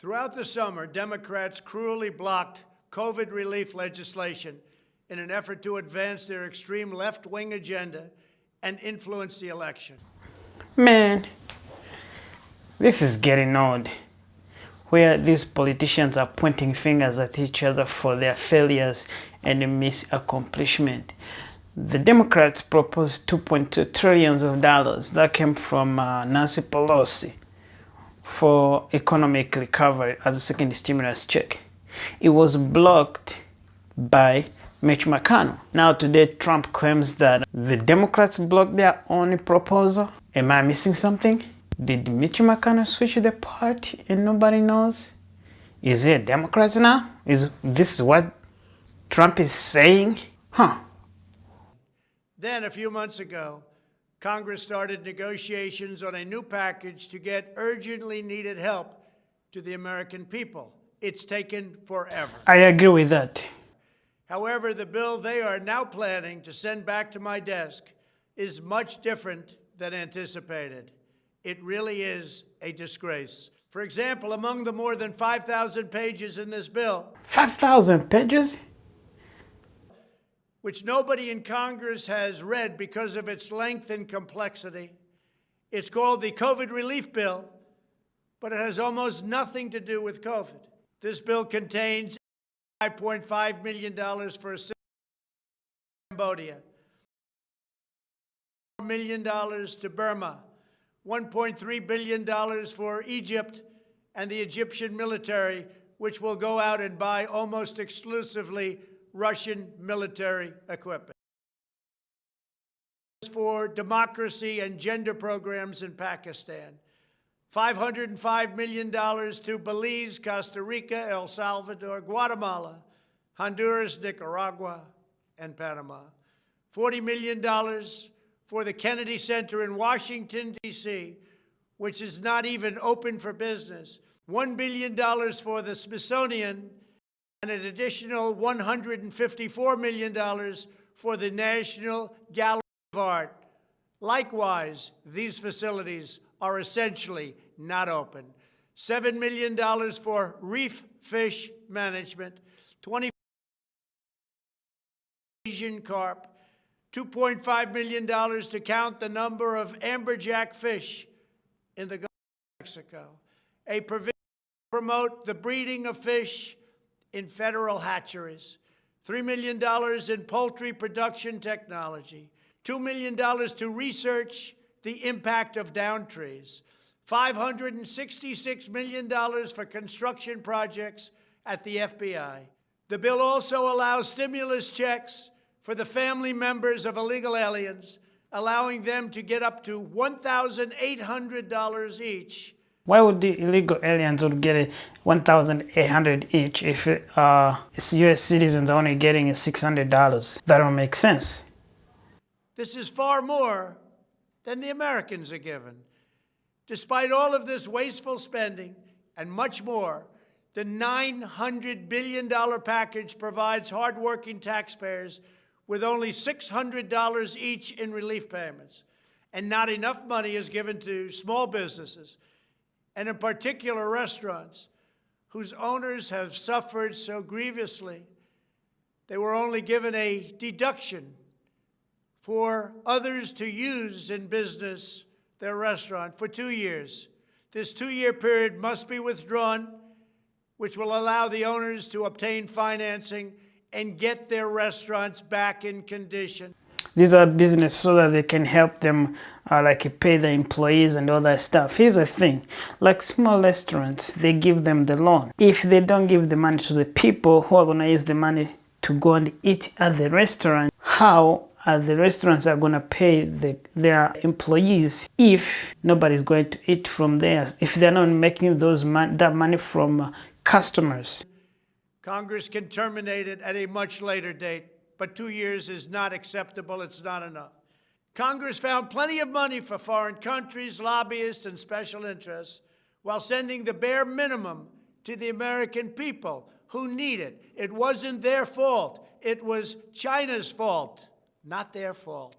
Throughout the summer, Democrats cruelly blocked COVID relief legislation in an effort to advance their extreme left-wing agenda and influence the election. Man, this is getting old, where these politicians are pointing fingers at each other for their failures and misaccomplishment. The Democrats proposed $2.2 trillion that came from Nancy Pelosi for economic recovery as a second stimulus check. It was blocked by Mitch McConnell. Now today, Trump claims that the Democrats blocked their own proposal. Am I missing something? Did Mitch McConnell switch the party and nobody knows? Is he a Democrat now? Is this what Trump is saying? Huh. Then, a few months ago, Congress started negotiations on a new package to get urgently needed help to the American people. It's taken forever. I agree with that. However, the bill they are now planning to send back to my desk is much different than anticipated. It really is a disgrace. For example, among the more than 5,000 pages in this bill, 5,000 pages? Which nobody in Congress has read because of its length and complexity. It's called the COVID Relief Bill, but it has almost nothing to do with COVID. This bill contains $5.5 million for Cambodia, $4 million to Burma, $1.3 billion for Egypt and the Egyptian military, which will go out and buy almost exclusively Russian military equipment. For democracy and gender programs in Pakistan. $505 million to Belize, Costa Rica, El Salvador, Guatemala, Honduras, Nicaragua, and Panama. $40 million for the Kennedy Center in Washington, D.C., which is not even open for business. $1 billion for the Smithsonian, and an additional $154 million for the National Gallery of Art. Likewise, these facilities are essentially not open. $7 million for reef fish management, 20 Asian carp, $2.5 million to count the number of amberjack fish in the Gulf of Mexico, a provision to promote the breeding of fish in federal hatcheries, $3 million in poultry production technology, $2 million to research the impact of down trees, $566 million for construction projects at the FBI. The bill also allows stimulus checks for the family members of illegal aliens, allowing them to get up to $1,800 each. Why would the illegal aliens would get $1,800 each if U.S. citizens are only getting $600? That don't make sense. This is far more than the Americans are given. Despite all of this wasteful spending and much more, the $900 billion package provides hardworking taxpayers with only $600 each in relief payments. And not enough money is given to small businesses, and in particular restaurants, whose owners have suffered so grievously. They were only given a deduction for others to use in business their restaurant for 2 years. This 2-year period must be withdrawn, which will allow the owners to obtain financing and get their restaurants back in condition. These are business so that they can help them like pay the employees and all that stuff. Here's the thing, like small restaurants, they give them the loan. If they don't give the money to the people who are gonna use the money to go and eat at the restaurant, how are the restaurants are gonna pay their employees if nobody's going to eat from theirs, if they're not making that money from customers? Congress can terminate it at a much later date, but 2 years is not acceptable. It's not enough. Congress found plenty of money for foreign countries, lobbyists, and special interests, while sending the bare minimum to the American people who need it. It wasn't their fault. It was China's fault, not their fault.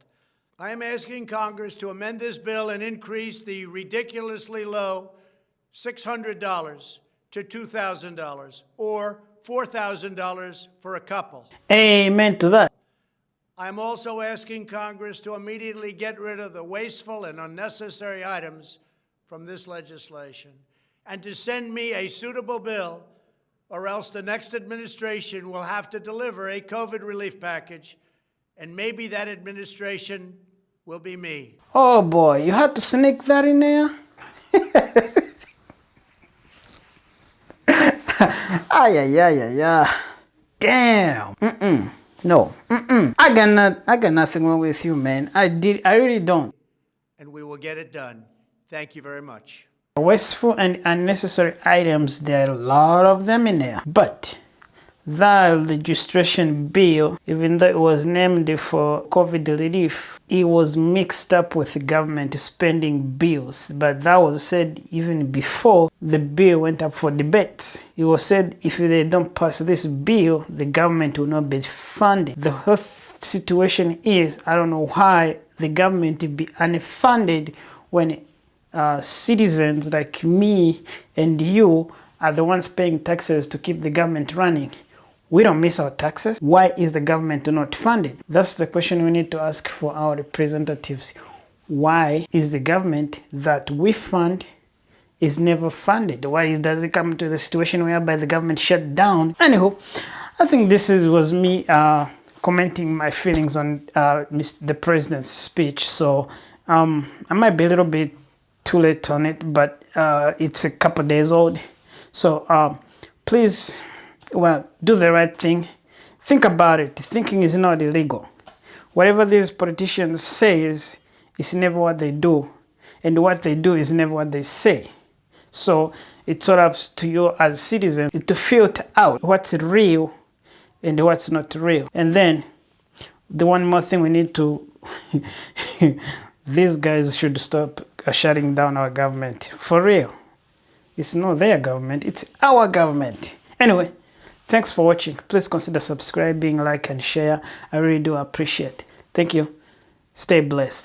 I am asking Congress to amend this bill and increase the ridiculously low $600 to $2,000 or $4,000 for a couple. Amen to that. I'm also asking Congress to immediately get rid of the wasteful and unnecessary items from this legislation and to send me a suitable bill, or else the next administration will have to deliver a COVID relief package, and maybe that administration will be me. Oh boy, you had to sneak that in there? Ay, ay, ay, ay, ay. Damn. No. I got nothing wrong with you, man. I really don't. And we will get it done. Thank you very much. Wasteful and unnecessary items, there are a lot of them in there. But that legislation bill, even though it was named for COVID relief, it was mixed up with the government spending bills. But that was said even before the bill went up for debate. It was said if they don't pass this bill, the government will not be funded. The whole situation is, I don't know why the government will be unfunded when citizens like me and you are the ones paying taxes to keep the government running. We don't miss our taxes. Why is the government not funded? That's the question we need to ask for our representatives. Why is the government that we fund is never funded? Why does it come to the situation whereby the government shut down? Anyhow, I think this was me commenting my feelings on the president's speech. So I might be a little bit too late on it, but it's a couple days old. So please, well, do the right thing. Think about it. Thinking is not illegal. Whatever these politicians say is never what they do. And what they do is never what they say. So it's all up to you as citizens to filter out what's real and what's not real. And then the one more thing we need to, these guys should stop shutting down our government. For real. It's not their government, it's our government. Anyway, thanks for watching. Please consider subscribing, like, and share. I really do appreciate it. Thank you. Stay blessed.